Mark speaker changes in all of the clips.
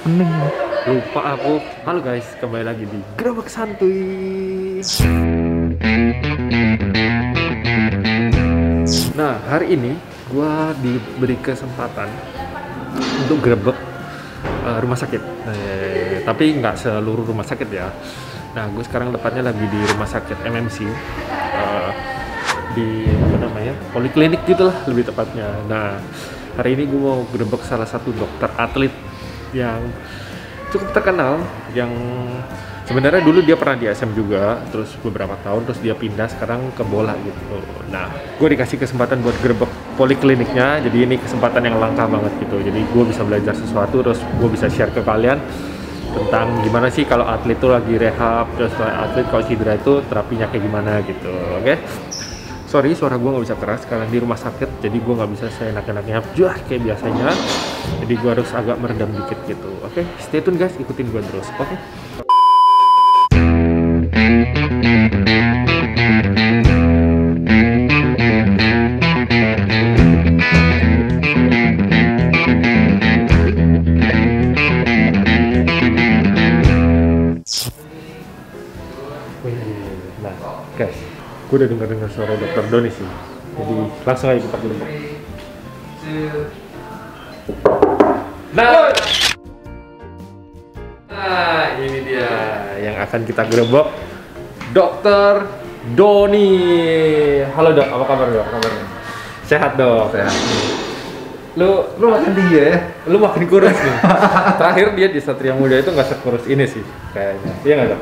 Speaker 1: opening.
Speaker 2: Lupa aku. Halo guys, kembali lagi di Gerobak Santuy. Nah, hari ini gua diberi kesempatan untuk gerebek rumah sakit. Tapi nggak seluruh rumah sakit ya. Nah, gue sekarang tepatnya lagi di rumah sakit MMC. Di apa namanya, poliklinik gitulah lebih tepatnya. Nah, hari ini gue mau gerebek salah satu dokter atlet yang cukup terkenal, yang sebenarnya dulu dia pernah di SM juga, terus beberapa tahun terus dia pindah sekarang ke bola gitu. Nah, gue dikasih kesempatan buat gerebek polikliniknya, jadi ini kesempatan yang langka banget gitu. Jadi gue bisa belajar sesuatu, terus gue bisa share ke kalian tentang gimana sih kalau atlet itu lagi rehab, terus atlet kalau cedera itu terapinya kayak gimana gitu. Oke? Sorry, suara gue nggak bisa keras, kalian di rumah sakit, jadi gue nggak bisa seenak-enaknya juah kayak biasanya. Jadi gue harus agak meredam dikit gitu. Oke, stay tune guys, ikutin gue terus. Oke. Nah, guys, gue udah dengar suara dokter Doni sih, jadi langsung aja kita gerebek. Nah, ini dia yang akan kita gerebek, dokter Doni. Halo dok, apa kabar dok? Kabarnya sehat dok? Sehat. Lu makin tinggi ya? Lu makin kurus nih. Terakhir dia di Satria Muda itu nggak sekurus ini sih kayaknya. Iya nggak dok?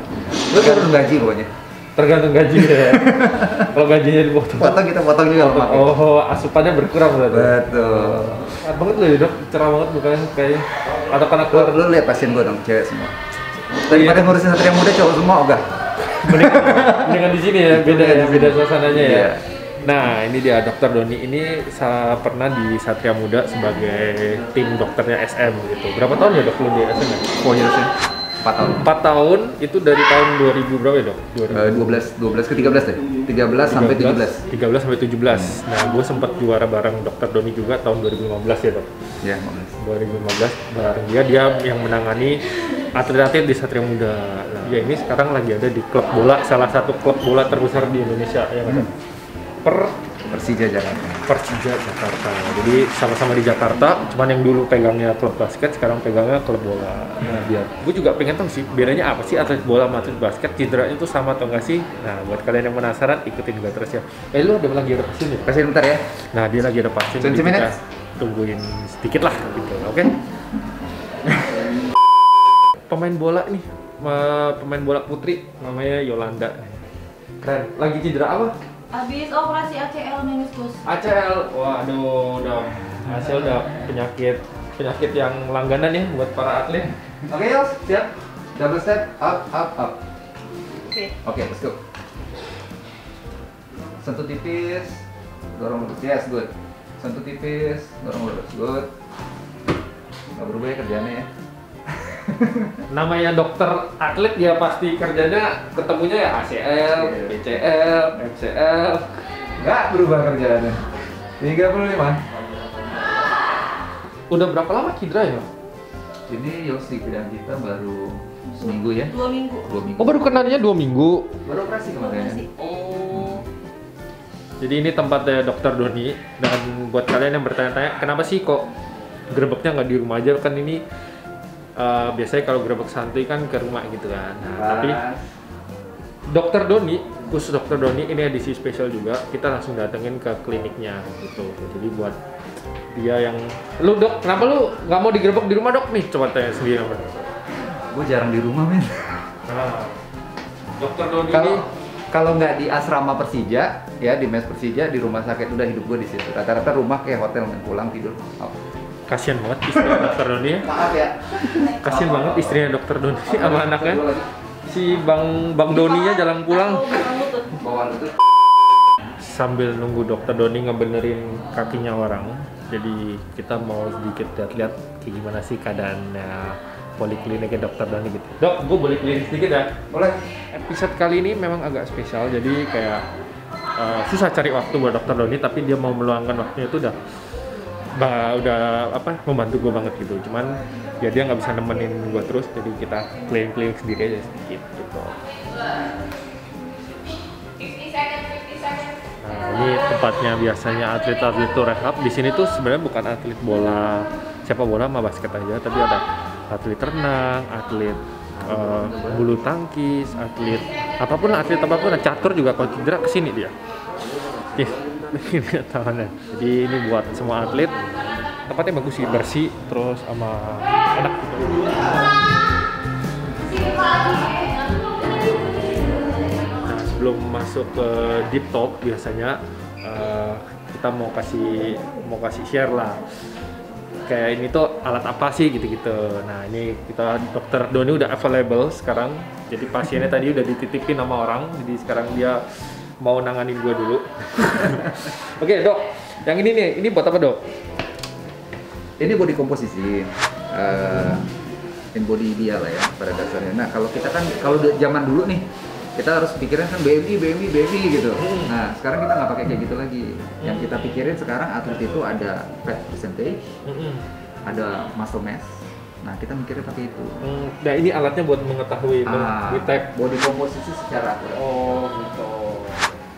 Speaker 1: Lu turun gaji pokoknya.
Speaker 2: Tergantung gaji ya. Kalau gajinya dipotong,
Speaker 1: Kita potong juga lemak.
Speaker 2: Oh, asupannya berkurang berarti.
Speaker 1: Betul.
Speaker 2: Sehat banget lu ya dok, cerah banget mukanya kayaknya. Atau karena
Speaker 1: Lu lihat pasien gua dong, cewek semua. Daripada ngurusin Satria Muda cowok semua ogah.
Speaker 2: mendingan di sini ya, beda suasananya ya.
Speaker 1: Iya.
Speaker 2: Nah, ini dia dokter Doni ini pernah di Satria Muda sebagai tim dokternya SM gitu. Berapa tahun ya dok lu di SM ya?
Speaker 1: 4 years ya. 4 tahun.
Speaker 2: 4 tahun itu dari tahun 2000 berapa ya dok?
Speaker 1: 12 ke 13 deh. 13 sampai 17.
Speaker 2: 13 sampai 17. Nah, gue sempat juara bareng dokter Doni juga tahun 2015 ya dok.
Speaker 1: Ya,
Speaker 2: 2015 bareng dia yang menangani atlet-atlet di Satria Muda. Nah, dia ini sekarang lagi ada di klub bola, salah satu klub bola terbesar di Indonesia yang ada.
Speaker 1: Persija Jakarta.
Speaker 2: Persija Jakarta. Jadi sama-sama di Jakarta, cuman yang dulu pegangnya klub basket, sekarang pegangnya klub bola. Nah, gue juga pengen tahu sih bedanya apa sih atlet bola sama atlet basket, cederanya itu sama atau enggak sih? Nah, buat kalian yang penasaran, ikutin gue terus ya. Lu lagi ada pasien ya?
Speaker 1: Pasien bentar ya.
Speaker 2: Nah, dia lagi ada pasien. Jadi kita tungguin sedikit lah gitu, oke? Pemain bola nih, pemain bola putri namanya Yolanda. Keren. Lagi cedera apa?
Speaker 3: Habis operasi ACL meniskus.
Speaker 2: ACL, waduh, udah penyakit yang langganan ya buat para atlet.
Speaker 1: Oke, Yos, siap. Double step, up. Oke, let's go. Sentuh tipis, dorong lurus. Yes, good. Sentuh tipis, dorong lurus. Good. Nggak berubah ya kerjaannya ya.
Speaker 2: Namanya dokter atlet ya pasti kerjanya ketemunya ya ACL, BCL, MCL.
Speaker 1: Nggak berubah kerjaannya. 35.
Speaker 2: Udah berapa lama cedera ya?
Speaker 1: Ini Yos di bidang kita baru seminggu ya?
Speaker 3: 2 minggu.
Speaker 1: 2 minggu.
Speaker 2: Oh, baru kenalnya 2 minggu.
Speaker 1: Baru operasi kemarin.
Speaker 2: Oh. Jadi ini tempatnya dokter Doni, dan buat kalian yang bertanya-tanya kenapa sih kok gerebeknya nggak di rumah aja, kan ini biasanya kalau gerebek santuy kan ke rumah gitu kan. Nah, tapi dokter Doni, khusus dokter Doni ini edisi spesial juga, kita langsung datengin ke kliniknya gitu. Jadi buat dia yang, lu dok, kenapa lu nggak mau digerebek di rumah dok nih? Coba tanya sendiri.
Speaker 1: Gue jarang di rumah men.
Speaker 2: Nah, dokter Doni ini
Speaker 1: Kalau nggak di asrama Persija, ya di mes Persija, di rumah sakit udah hidup gue di situ. Rata-rata rumah kayak hotel, pulang tidur.
Speaker 2: kasian banget istrinya dokter Doni ya.
Speaker 1: Maaf ya.
Speaker 2: Kasian banget istrinya dokter Doni sama anaknya. Si Bang Doninya jalan pulang.
Speaker 1: Bawaan itu.
Speaker 2: Sambil nunggu dokter Doni ngebenerin kakinya orang, jadi kita mau sedikit lihat kayak gimana sih keadaannya polikliniknya dokter Doni gitu. Dok, gue boleh keliling sedikit ya?
Speaker 1: Boleh.
Speaker 2: Episode kali ini memang agak spesial, jadi kayak susah cari waktu buat dokter Doni, tapi dia mau meluangkan waktunya itu udah udah apa membantu gue banget gitu. Cuman ya dia nggak bisa nemenin gue terus, jadi kita keliling-keliling sendiri aja sedikit gitu. Nah, ini tempatnya biasanya atlet-atlet tuh rehab. Di sini tuh sebenarnya bukan atlet bola, sepak bola sama basket aja, tapi ada atlet renang, atlet bulu tangkis, atlet apapun, catur juga kalau cedera kesini dia. Ini tangannya. Jadi ini buat semua atlet. Tempatnya bagus sih, bersih, terus sama enak gitu. Nah, sebelum masuk ke deep talk biasanya kita mau kasih share lah. Kayak ini tuh alat apa sih gitu-gitu. Nah, ini kita Dokter Doni udah available sekarang. Jadi pasiennya tadi udah dititipin sama orang. Jadi sekarang dia mau nanganin gue dulu. Oke, Dok. Yang ini nih, ini buat apa, Dok?
Speaker 1: Ini body komposisi. Body dia lah ya pada dasarnya. Nah, kalau kita kan kalau zaman dulu nih, kita harus pikirin kan BMI gitu. Nah, sekarang kita nggak pakai kayak gitu lagi. Yang kita pikirin sekarang atlet itu ada fat percentage, ada muscle mass. Nah, kita mikirnya pakai itu.
Speaker 2: Nah, ini alatnya buat mengetahui
Speaker 1: body komposisi secara akurat.
Speaker 2: Oh, gitu.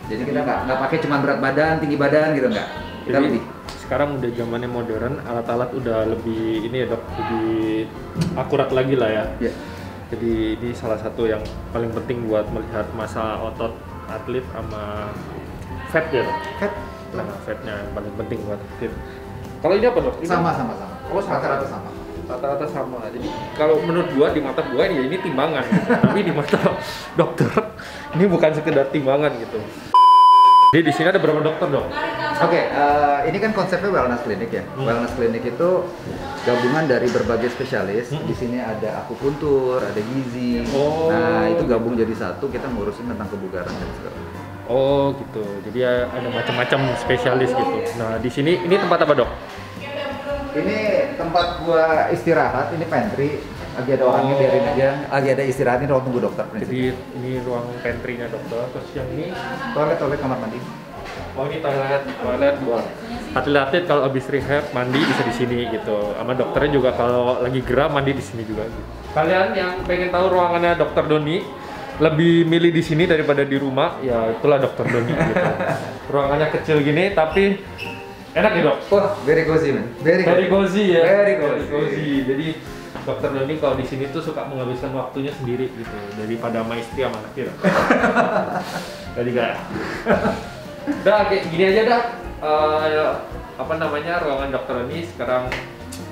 Speaker 1: Jadi kita nggak pakai cuma berat badan, tinggi badan gitu nggak. Kita
Speaker 2: Jadi,
Speaker 1: lebih.
Speaker 2: Sekarang udah zamannya modern, alat-alat udah lebih ini ya, Dok, lebih akurat lagi lah ya.
Speaker 1: Yeah.
Speaker 2: Jadi ini salah satu yang paling penting buat melihat massa otot atlet sama fat ya, Dok?
Speaker 1: Fat.
Speaker 2: Nah, fatnya yang paling penting buat atlet. Kalau ini apa, Dok? Ini
Speaker 1: Sama.
Speaker 2: Oh,
Speaker 1: Rata-rata sama.
Speaker 2: Rata-rata sama. Jadi kalau menurut gua, di mata gua ini timbangan gitu. Tapi di mata dokter ini bukan sekedar timbangan gitu. Jadi di sini ada berapa dokter, Dok?
Speaker 1: Oke, ini kan konsepnya wellness clinic ya. Wellness clinic itu gabungan dari berbagai spesialis. Di sini ada akupuntur, ada gizi. Nah, itu gabung jadi satu, kita ngurusin tentang kebugaran dan segala.
Speaker 2: Oh, gitu. Jadi ada macam-macam spesialis gitu. Nah, di sini ini tempat apa, Dok?
Speaker 1: Ini tempat gua istirahat, ini pantry. Lagi ada orangnya, biarin aja. Lagi ada istirahat, ini ruang tunggu dokter.
Speaker 2: Jadi ini ruang pantry-nya dokter. Terus yang ini
Speaker 1: Toilet kamar mandi.
Speaker 2: oh, ini toilet buat atlet-atlet kalau habis rehab mandi bisa di sini gitu. Sama dokternya juga kalau lagi gerah mandi di sini juga gitu. Kalian yang pengen tahu ruangannya Dokter Doni lebih milih di sini daripada di rumah, ya itulah Dokter Doni gitu. Ruangannya kecil gini tapi enak ya, Dok?
Speaker 1: Wah, very cozy man. Very
Speaker 2: cozy ya.
Speaker 1: Very cozy.
Speaker 2: Jadi Dokter Doni kalau di sini tuh suka menghabiskan waktunya sendiri gitu daripada sama istri sama anaknya. Jadi kayak udah kayak gini aja dah. Apa namanya, ruangan dokter ini sekarang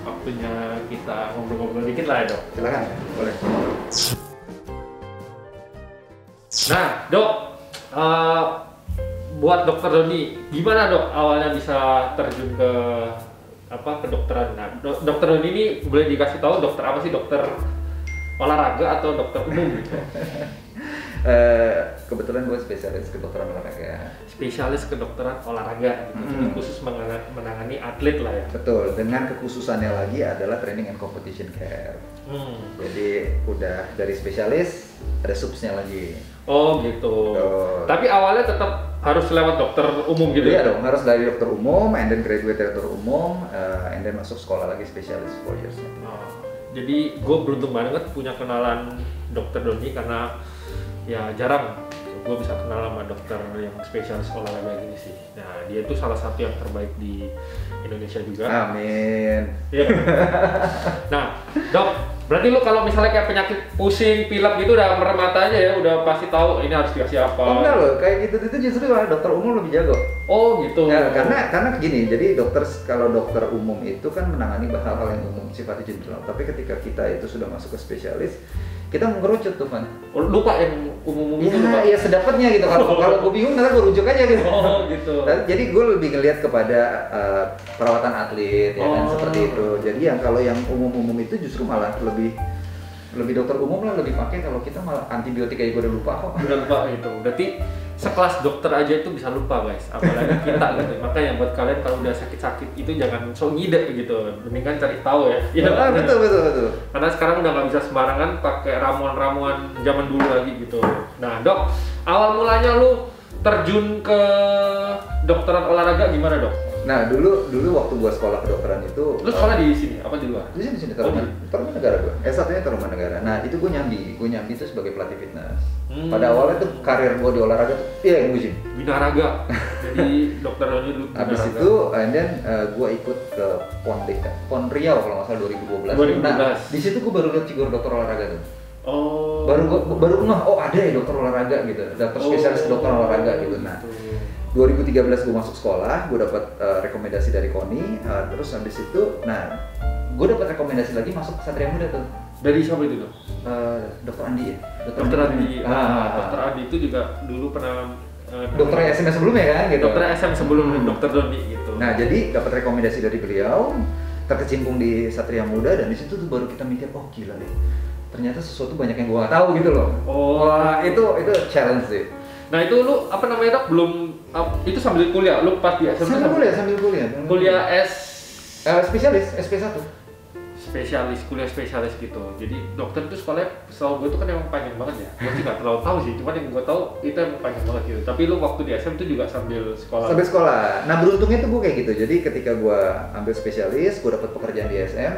Speaker 2: waktunya kita ngobrol-ngobrol dikit lah ya, Dok.
Speaker 1: Silakan, boleh.
Speaker 2: Nah, Dok, buat Dokter Doni, gimana, Dok, awalnya bisa terjun ke kedokteran? Nah, Dokter Doni ini boleh dikasih tahu dokter apa sih? Dokter olahraga atau dokter umum gitu?
Speaker 1: Kebetulan gue spesialis kedokteran olahraga.
Speaker 2: Spesialis kedokteran olahraga gitu. Jadi khusus menangani atlet lah ya.
Speaker 1: Betul, dengan kekhususannya lagi adalah training and competition care. Jadi udah dari spesialis ada subsnya lagi.
Speaker 2: Oh gitu.
Speaker 1: Betul.
Speaker 2: Tapi awalnya tetap harus lewat dokter umum gitu
Speaker 1: Iya
Speaker 2: ya?
Speaker 1: dong, harus dari dokter umum, and then graduate dari dokter umum, and then masuk sekolah lagi spesialis 4 years.
Speaker 2: Jadi gue beruntung banget punya kenalan Dokter Doni karena ya jarang gue bisa kenal sama dokter yang spesialis olahraga gini sih. Nah, dia itu salah satu yang terbaik di Indonesia juga.
Speaker 1: Amin.
Speaker 2: Iya. Nah, Dok, berarti lu kalau misalnya kayak penyakit pusing, pilek gitu udah merem mata aja ya, udah pasti tahu ini harus dikasih apa.
Speaker 1: Oh enggak loh, kayak gitu itu justru malah dokter umum lebih jago.
Speaker 2: Oh gitu.
Speaker 1: Ya, karena gini, jadi kalau dokter umum itu kan menangani hal-hal yang umum sifatnya general. Tapi ketika kita itu sudah masuk ke spesialis, kita mengerucut tuh, Man.
Speaker 2: Lupa yang umum-umum.
Speaker 1: Iya, sedapatnya gitu. Kalau gue bingung, nanti gue rujuk aja gitu.
Speaker 2: Oh gitu.
Speaker 1: Jadi gue lebih ngelihat kepada perawatan atlet, ya kan, seperti itu. Jadi kalau yang umum-umum itu justru malah lebih dokter umum lah lebih pakai. Kalau kita malah antibiotik aja gue udah lupa kok.
Speaker 2: Udah lupa gitu. Berarti sekelas dokter aja itu bisa lupa, guys. Apalagi kita gitu. Makanya buat kalian kalau udah sakit-sakit itu jangan sok ngide gitu. Mendingan cari tahu ya. Iya,
Speaker 1: betul.
Speaker 2: Karena sekarang udah nggak bisa sembarangan pakai ramuan-ramuan zaman dulu lagi gitu. Nah, Dok, awal mulanya lu terjun ke dokteran olahraga gimana dok?
Speaker 1: Nah dulu waktu gua sekolah kedokteran itu
Speaker 2: Lu sekolah di sini apa di luar?
Speaker 1: di sini
Speaker 2: Oh,
Speaker 1: Taruman Negara gua. S1-nya Taruman Negara. Nah, itu gua nyambi itu sebagai pelatih fitness. Pada awalnya tuh karir gua di olahraga tuh yang musim.
Speaker 2: Binaraga. Jadi dokter Doni dulu.
Speaker 1: Habis itu and then gua ikut ke Pon Riau kalau nggak salah 2012.
Speaker 2: 2012.
Speaker 1: Nah, di situ gua baru lihat figur dokter olahraga tuh.
Speaker 2: Oh.
Speaker 1: Baru ngeh, oh ada ya dokter olahraga gitu. Dokter spesialis dokter olahraga gitu. Nah, 2013 gue masuk sekolah, gue dapat rekomendasi dari KONI, terus habis itu, nah gue dapat rekomendasi lagi masuk ke Satria Muda tuh.
Speaker 2: Dari siapa itu dok?
Speaker 1: Dokter Andi ya.
Speaker 2: Dokter Andi. Dokter Andi itu juga dulu pernah
Speaker 1: dokter SM sebelumnya kan gitu.
Speaker 2: Dokter SM sebelum dokter Doni gitu.
Speaker 1: Nah jadi dapat rekomendasi dari beliau, terkecimpung di Satria Muda dan di situ tuh baru kita mikir, oh gila deh, ternyata sesuatu banyak yang gue nggak tahu gitu loh. Wah, itu challenge sih.
Speaker 2: Nah itu lu apa namanya dok? Belum itu sambil kuliah, lu pas di SM
Speaker 1: sambil kuliah.
Speaker 2: Kuliah
Speaker 1: spesialis SP1.
Speaker 2: Kuliah spesialis gitu. Jadi dokter itu sekolahnya setahu gue itu kan emang panjang banget ya. Gue sih nggak terlalu tahu sih, cuman yang gue tahu itu emang panjang banget gitu. Tapi lu waktu di SM itu juga sambil sekolah. Sambil
Speaker 1: sekolah. Nah beruntungnya tuh gue kayak gitu. Jadi ketika gue ambil spesialis, gue dapat pekerjaan di SM.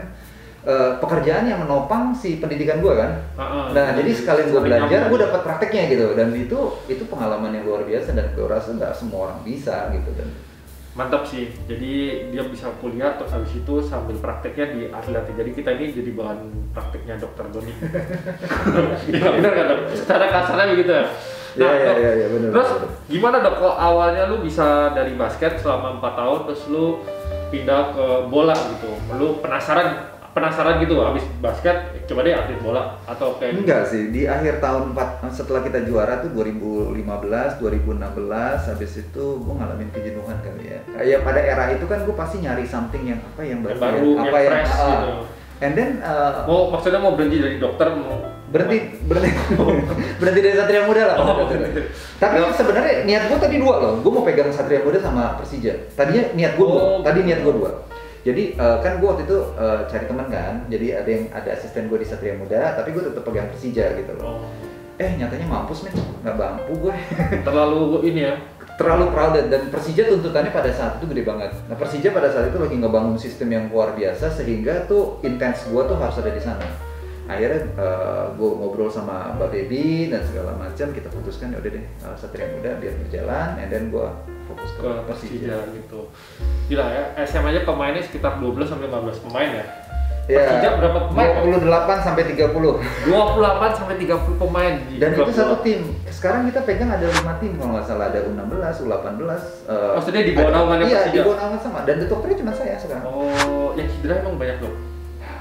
Speaker 1: Pekerjaan yang menopang si pendidikan gue kan. Nah jadi sekalian gue belajar, gue dapat prakteknya gitu. Dan itu pengalaman yang luar biasa dan gue rasa nggak semua orang bisa gitu. Dan
Speaker 2: mantap sih. Jadi dia bisa kuliah terus habis itu sambil prakteknya di atlet. Jadi kita ini jadi bahan prakteknya dokter Doni. Iya benar kan dok? Secara kasarnya begitu ya. Nah,
Speaker 1: iya benar.
Speaker 2: Terus gimana dok? Kok awalnya lu bisa dari basket selama 4 tahun terus lu pindah ke bola gitu? Lu penasaran gitu habis basket coba deh atlet bola atau kayak
Speaker 1: enggak sih di akhir tahun 4 setelah kita juara tuh 2015 2016 habis itu gue ngalamin kejenuhan kali ya kayak pada era itu kan gue pasti nyari something yang baru
Speaker 2: yang fresh gitu.
Speaker 1: And then
Speaker 2: maksudnya mau berhenti dari dokter mau
Speaker 1: berhenti dari Satria Muda lah. Tapi sebenarnya niat gue tadi dua loh, gue mau pegang Satria Muda sama Persija. Tadinya niat gue dua. Jadi kan gue waktu itu cari teman kan, jadi ada asisten gue di Satria Muda, tapi gue tetap pegang Persija gitu loh. Nyatanya mampus nih, nggak mampu gue.
Speaker 2: Terlalu ini ya?
Speaker 1: Terlalu crowded dan Persija tuntutannya pada saat itu gede banget. Nah Persija pada saat itu lagi ngebangun sistem yang luar biasa sehingga tuh intens gue tuh harus ada di sana. Akhirnya gue ngobrol sama Mbak Baby dan segala macam, kita putuskan ya udah deh Satria Muda biar berjalan, and then gue fokus ke Persija
Speaker 2: gitu. Gila ya, SM aja pemainnya sekitar 12 sampai 15 pemain ya.
Speaker 1: Persija
Speaker 2: berapa pemain?
Speaker 1: 28 sampai 30.
Speaker 2: 28 sampai 30 pemain di
Speaker 1: dan itu satu tim. Sekarang kita pegang ada 5 tim kalau nggak salah, ada U16, U18.
Speaker 2: Maksudnya di bawah naungannya Persija?
Speaker 1: Iya, di bawah naungan sama. Dan dokternya cuma saya sekarang.
Speaker 2: Oh, yang cedera emang banyak dok?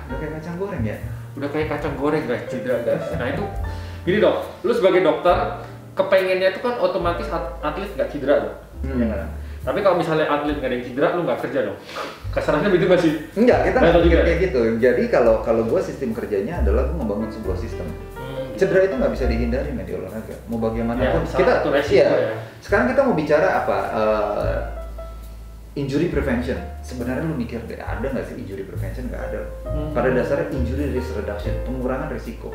Speaker 1: Udah kayak kacang goreng ya?
Speaker 2: Udah kayak kacang goreng guys, cedera guys. Nah itu, gini dok, lu sebagai dokter, kepengennya itu kan otomatis atlet nggak cedera dok? Ya kan? Tapi kalau misalnya atlet nggak ada yang cedera, lu nggak kerja dong? Kasarannya begitu nggak sih?
Speaker 1: Enggak, kita nggak pikir kayak gitu. Jadi kalau gue sistem kerjanya adalah gue membangun sebuah sistem. Cedera itu nggak bisa dihindari di olahraga. Mau bagaimanapun kita ya. Sekarang kita mau bicara apa? Injury prevention. Sebenarnya lu mikir deh, ada nggak sih injury prevention? Nggak ada. Pada dasarnya injury risk reduction, pengurangan risiko.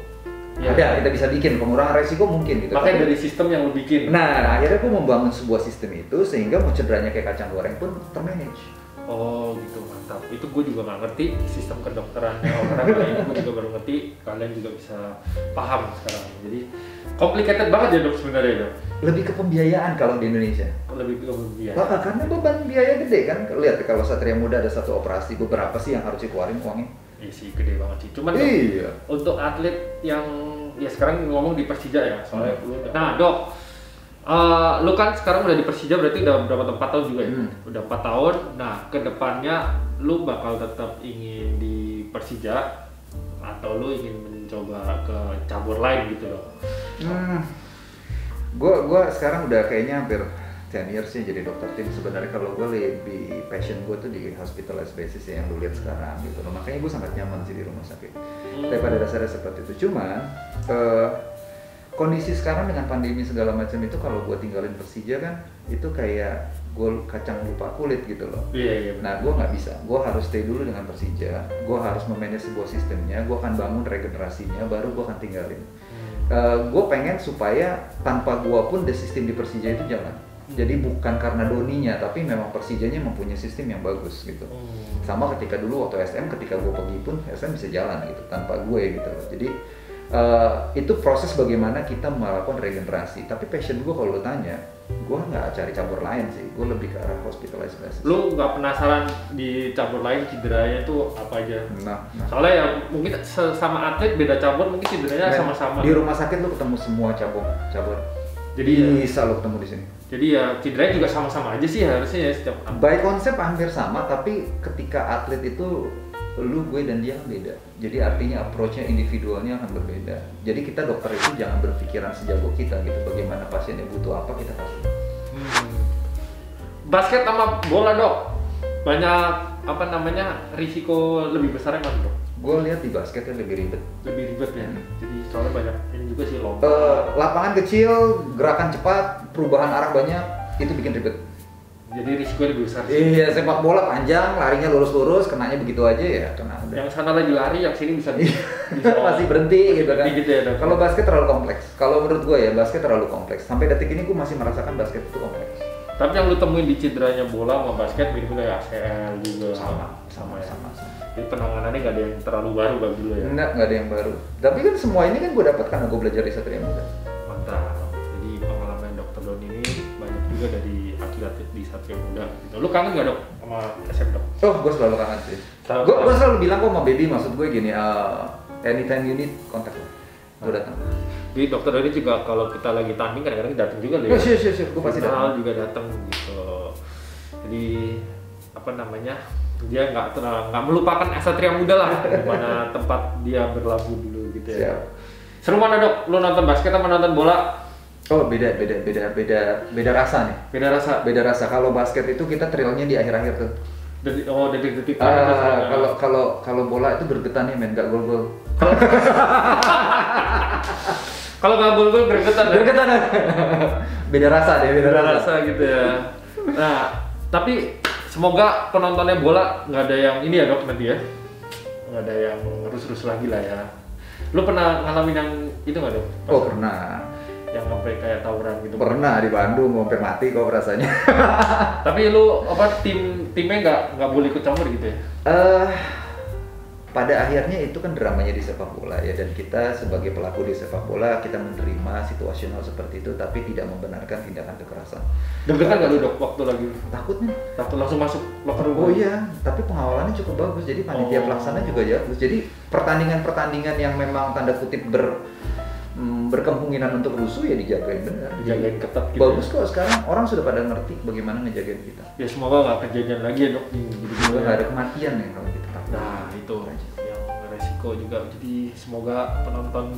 Speaker 1: Ya, kita bisa bikin pengurangan resiko mungkin gitu.
Speaker 2: Makanya dari sistem yang lu bikin.
Speaker 1: Nah, akhirnya gue membangun sebuah sistem itu sehingga mau cederanya kayak kacang goreng pun termanage.
Speaker 2: Oh gitu, mantap. Itu gue juga nggak ngerti sistem kedokterannya olahraga ini, gue juga baru ngerti. Kalian juga bisa paham sekarang. Jadi complicated banget ya dok sebenarnya dok.
Speaker 1: Lebih ke pembiayaan kalau di Indonesia.
Speaker 2: Lebih ke pembiayaan.
Speaker 1: Karena beban biaya gede kan. Lihat kalau Satria Muda ada satu operasi, beberapa sih yang harus dikeluarin uangnya.
Speaker 2: Iya sih, gede banget sih. Cuman
Speaker 1: iya.
Speaker 2: Untuk atlet yang ya sekarang ngomong di Persija ya, soalnya nah dok, lu kan sekarang udah di Persija berarti udah berapa 4 tahun juga ya? Udah 4 tahun. Nah, kedepannya lu bakal tetap ingin di Persija atau lu ingin mencoba ke cabur lain gitu dok?
Speaker 1: Gua sekarang udah kayaknya hampir 10 years sih jadi dokter tim. Sebenarnya kalau gue lebih passion gue tuh di hospitalized basis ya, yang lu lihat sekarang gitu loh. Makanya gue sangat nyaman sih di rumah sakit. Tapi pada dasarnya seperti itu. Cuman kondisi sekarang dengan pandemi segala macam itu, kalau gue tinggalin Persija kan itu kayak gue kacang lupa kulit gitu loh.
Speaker 2: Iya.
Speaker 1: Nah gue nggak bisa. Gue harus stay dulu dengan Persija. Gue harus memanage sebuah sistemnya. Gue akan bangun regenerasinya, baru gue akan tinggalin. gue pengen supaya tanpa gue pun sistem di Persija itu jalan. Jadi bukan karena Doninya, tapi memang Persijanya mempunyai sistem yang bagus gitu. Sama ketika dulu waktu SM, ketika gue pergi pun SM bisa jalan gitu tanpa gue gitu. Jadi itu proses bagaimana kita melakukan regenerasi. Tapi passion gue kalau lo tanya, gue nggak cari cabur lain sih. Gue lebih ke arah hospitalized basis.
Speaker 2: Lu nggak penasaran di cabur lain cederanya tuh apa aja?
Speaker 1: Nah.
Speaker 2: Soalnya ya mungkin sama atlet beda cabur mungkin cederanya sama-sama.
Speaker 1: Di rumah sakit lu ketemu semua cabur. Jadi bisa lo ketemu di sini.
Speaker 2: Jadi ya cederanya juga sama-sama aja sih harusnya ya setiap atlet.
Speaker 1: By konsep hampir sama, tapi ketika atlet itu lu, gue, dan dia kan beda. Jadi artinya approach-nya individualnya akan berbeda. Jadi kita dokter itu jangan berpikiran sejago kita gitu. Bagaimana pasiennya butuh apa kita kasih.
Speaker 2: Basket sama bola dok, banyak apa namanya risiko lebih besar mana dok?
Speaker 1: Gue lihat di basketnya lebih ribet.
Speaker 2: Lebih ribet ya. Jadi soalnya banyak ini juga sih lompat.
Speaker 1: Lapangan kecil, gerakan cepat, perubahan arah banyak, itu bikin ribet.
Speaker 2: Jadi risikonya lebih besar.
Speaker 1: Iya, sepak bola panjang, larinya lurus-lurus, kenanya begitu aja ya kena.
Speaker 2: Yang sana lagi lari, yang sini bisa
Speaker 1: masih berhenti gitu kan.
Speaker 2: Gitu ya,
Speaker 1: kalau basket terlalu kompleks. Kalau menurut gue ya basket terlalu kompleks. Sampai detik ini gue masih merasakan basket itu kompleks.
Speaker 2: Tapi yang lu temuin di cederanya bola sama basket mirip kayak ACL juga. Sama. Jadi penanganannya nggak ada yang terlalu baru bagi lu ya?
Speaker 1: Nggak ada yang baru. Tapi kan semua ini kan gue dapat karena gue belajar di Satria Muda.
Speaker 2: Mantap. Jadi pengalaman Dokter Don ini banyak juga dari atlet di Satria Muda. Gitu. Lu kangen nggak dok sama SM dok?
Speaker 1: Oh, gue selalu kangen sih. Gue selalu bilang kok sama Baby, maksud gue gini, anytime you need kontak gue datang.
Speaker 2: Jadi Dokter Don ini juga kalau kita lagi tanding kadang-kadang datang juga loh.
Speaker 1: Sure, gue pasti datang.
Speaker 2: juga datang gitu. Jadi apa namanya? Dia nggak melupakan Satria Muda lah, di mana tempat dia berlabuh dulu gitu ya.
Speaker 1: Siap.
Speaker 2: Seru mana dok? Lu nonton basket sama nonton bola?
Speaker 1: Oh beda rasa nih. Beda rasa. Kalau basket itu kita thrillnya di akhir-akhir tuh.
Speaker 2: Detik-detik.
Speaker 1: Kalau bola itu bergetannya men, nggak gol-gol.
Speaker 2: Kalau nggak gol-gol bergetan.
Speaker 1: Beda rasa
Speaker 2: Gitu ya. Nah, tapi semoga penontonnya bola nggak ada yang ini ya dok nanti ya, nggak ada yang ngerus-rus lagi lah ya. Lu pernah ngalamin yang itu nggak dok?
Speaker 1: Oh pernah.
Speaker 2: Yang sampai kayak tawuran gitu?
Speaker 1: Pernah di Bandung, hampir mati kok rasanya.
Speaker 2: Tapi lu apa timnya nggak boleh ikut campur gitu ya?
Speaker 1: Pada akhirnya itu kan dramanya di sepak bola ya, dan kita sebagai pelaku di sepak bola kita menerima situasional seperti itu tapi tidak membenarkan tindakan kekerasan.
Speaker 2: Deg-degan nggak lu dok waktu lagi? Takut langsung masuk locker room?
Speaker 1: Oh iya, tapi pengawalannya cukup bagus, jadi panitia pelaksana juga bagus. Jadi pertandingan-pertandingan yang memang tanda kutip berkemungkinan untuk rusuh ya dijagain benar.
Speaker 2: Dijagain ketat gitu.
Speaker 1: Bagus kok, sekarang orang sudah pada ngerti bagaimana ngejagain kita.
Speaker 2: Ya semoga nggak kejadian lagi ya dok.
Speaker 1: Semoga nggak ada kematian ya kalau kita.
Speaker 2: Nah itu yang resiko juga. Jadi semoga penonton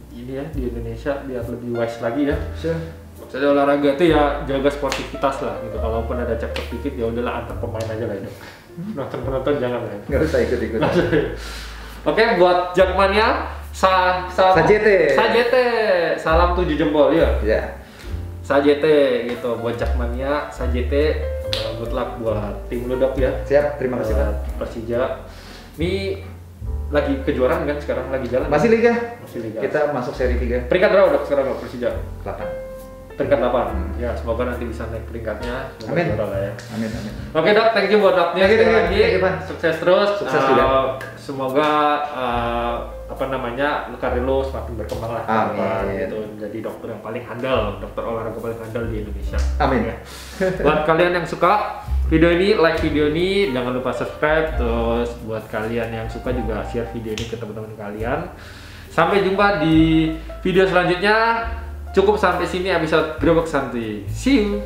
Speaker 2: ini ya di Indonesia biar lebih wise lagi ya. Jadi olahraga itu ya jaga sportivitas lah gitu. Kalaupun ada cekcok dikit ya udahlah antar pemain aja lah dok. Penonton jangan lah.
Speaker 1: Nggak usah ikut-ikut.
Speaker 2: Oke, buat Jakmania Sajete, salam 7 jempol ya.
Speaker 1: Ya.
Speaker 2: Sajete gitu, buat Jakmania, Sajete, good luck buat tim lu dok ya.
Speaker 1: Siap, terima kasih Pak.
Speaker 2: Persija. Ini lagi kejuaraan kan sekarang lagi jalan.
Speaker 1: Masih liga. Kita masuk seri 3.
Speaker 2: Peringkat berapa dok sekarang dok Persija?
Speaker 1: 8.
Speaker 2: Peringkat 8. Ya, semoga nanti bisa naik peringkatnya.
Speaker 1: Amin.
Speaker 2: Ya.
Speaker 1: Amin.
Speaker 2: Oke dok, thank you buat waktunya sekali lagi. Sukses terus.
Speaker 1: Sukses juga.
Speaker 2: Semoga karir lo semakin berkembang lah.
Speaker 1: Amin.
Speaker 2: Gitu, menjadi dokter yang paling handal, dokter olahraga paling handal di Indonesia.
Speaker 1: Amin.
Speaker 2: Ya. Buat kalian yang suka video ini, like video ini, jangan lupa subscribe. Terus buat kalian yang suka juga share video ini ke teman-teman kalian. Sampai jumpa di video selanjutnya. Cukup sampai sini episode Gerebek Santuy. See you.